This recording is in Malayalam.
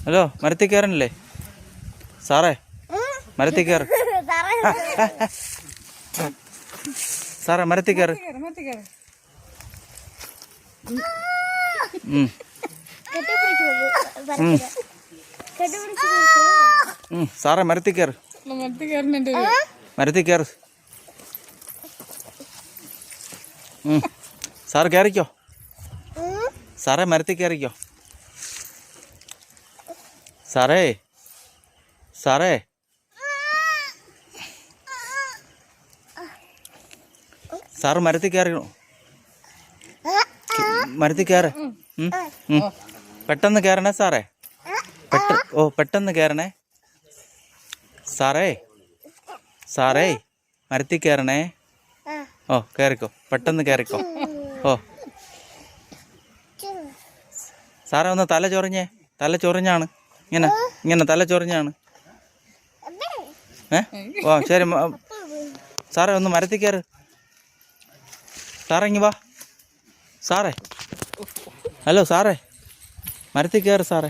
ഹലോ, മരത്തിൽ കയറണില്ലേ സാറേ? മരത്തിൽ കയറ് സാറേ, മരത്തിൽ കയറ്. സാറേ, മരത്തിൽ കയറ്. മരത്തിൽ കയറ്. സാറ് കയറിക്കോ. സാറേ, മരത്തിൽ കയറിക്കോ. സാറേ, സാറേ, സാറ് മരത്തിൽ കയറിക്കണോ? മരത്തിൽ കയറ. പെട്ടെന്ന് കയറണേ സാറേ. പെട്ടെന്ന് കയറണേ സാറേ. സാറേ, മരത്തിൽ കയറണേ. കയറിക്കോ, പെട്ടെന്ന് കയറിക്കോ. സാറേ, ഒന്ന് തല ചൊറിഞ്ഞേ. തല ചൊറിഞ്ഞാണ്. ഇങ്ങനെ തല ചൊറിഞ്ഞാണ്. ശരി സാറേ, ഒന്ന് മരത്തിൽ കയറ്. സാറേ, ഇങ്ങ് വാ. സാറേ, ഹലോ സാറേ, മരത്തിൽ കയറ് സാറേ.